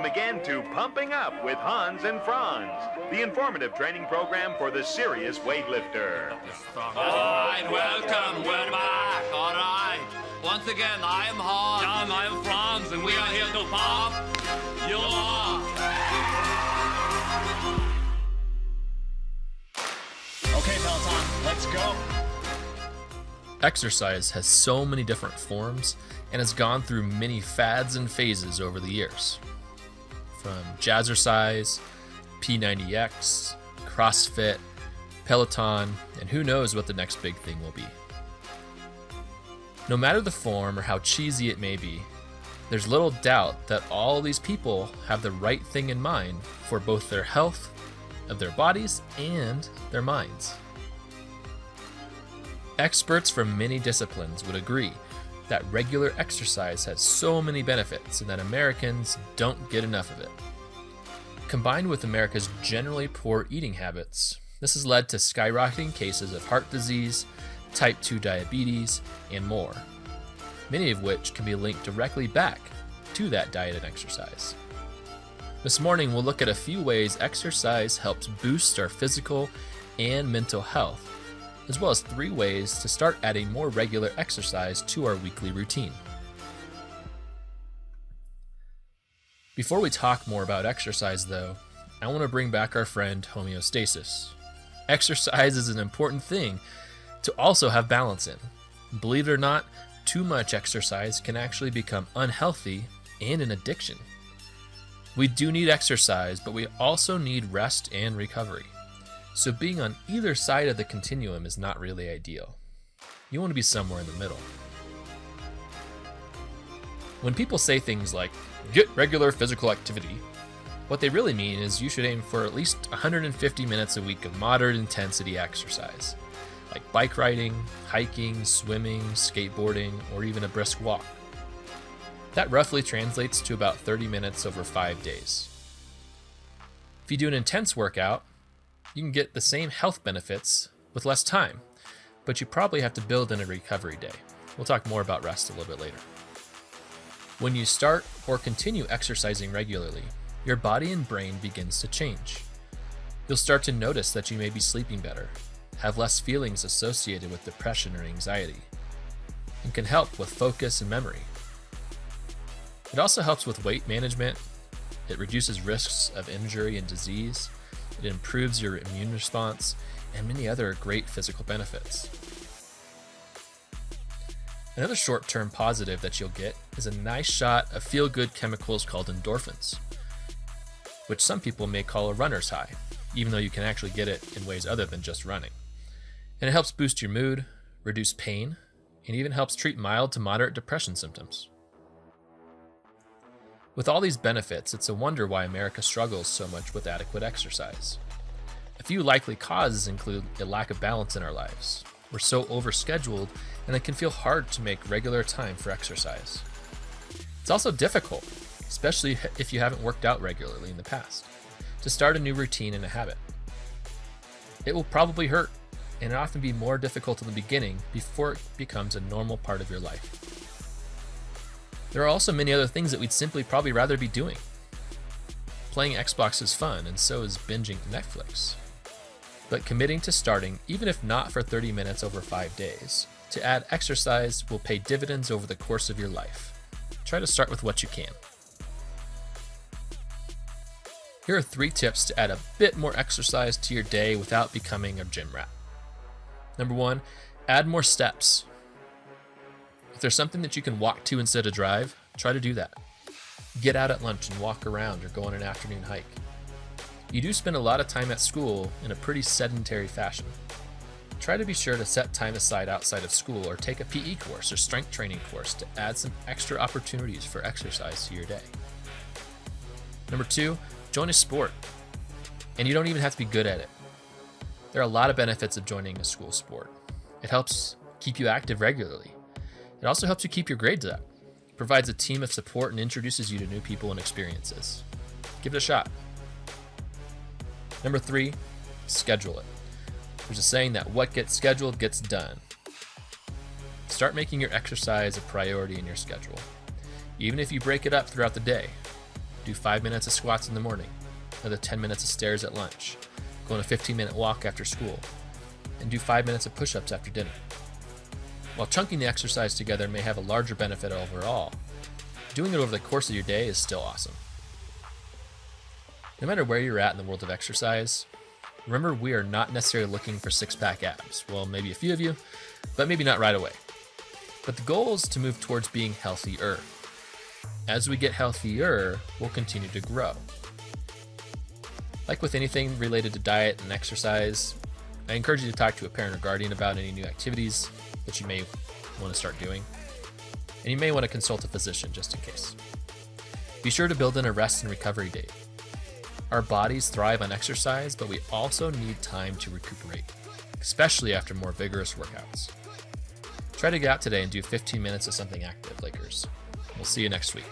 Welcome again to Pumping Up with Hans and Franz, the informative training program for the serious weightlifter. All right, welcome. We're back. All right. Once again, I am Hans. And I am Franz, and we are here to pump you up. Okay, Peloton, let's go. Exercise has so many different forms and has gone through many fads and phases over the years. From jazzercise, P90X, CrossFit, Peloton, and who knows what the next big thing will be. No matter the form or how cheesy it may be, there's little doubt that all these people have the right thing in mind for both their health of their bodies and their minds. Experts from many disciplines would agree that regular exercise has so many benefits and that Americans don't get enough of it. Combined with America's generally poor eating habits, this has led to skyrocketing cases of heart disease, type 2 diabetes, and more, many of which can be linked directly back to that diet and exercise. This morning, we'll look at a few ways exercise helps boost our physical and mental health, as well as 3 ways to start adding more regular exercise to our weekly routine. Before we talk more about exercise, though, I want to bring back our friend homeostasis. Exercise is an important thing to also have balance in. Believe it or not, too much exercise can actually become unhealthy and an addiction. We do need exercise, but we also need rest and recovery. So being on either side of the continuum is not really ideal. You want to be somewhere in the middle. When people say things like, get regular physical activity, what they really mean is you should aim for at least 150 minutes a week of moderate intensity exercise, like bike riding, hiking, swimming, skateboarding, or even a brisk walk. That roughly translates to about 30 minutes over 5 days. If you do an intense workout, you can get the same health benefits with less time, but you probably have to build in a recovery day. We'll talk more about rest a little bit later. When you start or continue exercising regularly, your body and brain begins to change. You'll start to notice that you may be sleeping better, have less feelings associated with depression or anxiety, and can help with focus and memory. It also helps with weight management. It reduces risks of injury and disease. It improves your immune response, and many other great physical benefits. Another short-term positive that you'll get is a nice shot of feel-good chemicals called endorphins, which some people may call a runner's high, even though you can actually get it in ways other than just running. And it helps boost your mood, reduce pain, and even helps treat mild to moderate depression symptoms. With all these benefits, it's a wonder why America struggles so much with adequate exercise. A few likely causes include a lack of balance in our lives. We're so overscheduled, and it can feel hard to make regular time for exercise. It's also difficult, especially if you haven't worked out regularly in the past, to start a new routine and a habit. It will probably hurt, and it often be more difficult in the beginning before it becomes a normal part of your life. There are also many other things that we'd simply probably rather be doing. Playing Xbox is fun, and so is binging Netflix. But committing to starting, even if not for 30 minutes over 5 days, to add exercise will pay dividends over the course of your life. Try to start with what you can. Here are 3 tips to add a bit more exercise to your day without becoming a gym rat. Number 1, add more steps. If there's something that you can walk to instead of drive, try to do that. Get out at lunch and walk around or go on an afternoon hike. You do spend a lot of time at school in a pretty sedentary fashion. Try to be sure to set time aside outside of school or take a PE course or strength training course to add some extra opportunities for exercise to your day. Number 2, join a sport. And you don't even have to be good at it. There are a lot of benefits of joining a school sport. It helps keep you active regularly. It also helps you keep your grades up. It provides a team of support and introduces you to new people and experiences. Give it a shot. Number 3, schedule it. There's a saying that what gets scheduled gets done. Start making your exercise a priority in your schedule. Even if you break it up throughout the day, Do 5 minutes of squats in the morning, another 10 minutes of stairs at lunch, go on a 15-minute walk after school, and do 5 minutes of push-ups after dinner. While chunking the exercise together may have a larger benefit overall, doing it over the course of your day is still awesome. No matter where you're at in the world of exercise, remember we are not necessarily looking for six-pack abs. Well, maybe a few of you, but maybe not right away. But the goal is to move towards being healthier. As we get healthier, we'll continue to grow. Like with anything related to diet and exercise, I encourage you to talk to a parent or guardian about any new activities that you may want to start doing. And you may want to consult a physician just in case. Be sure to build in a rest and recovery day. Our bodies thrive on exercise, but we also need time to recuperate, especially after more vigorous workouts. Try to get out today and do 15 minutes of something active, Lakers. We'll see you next week.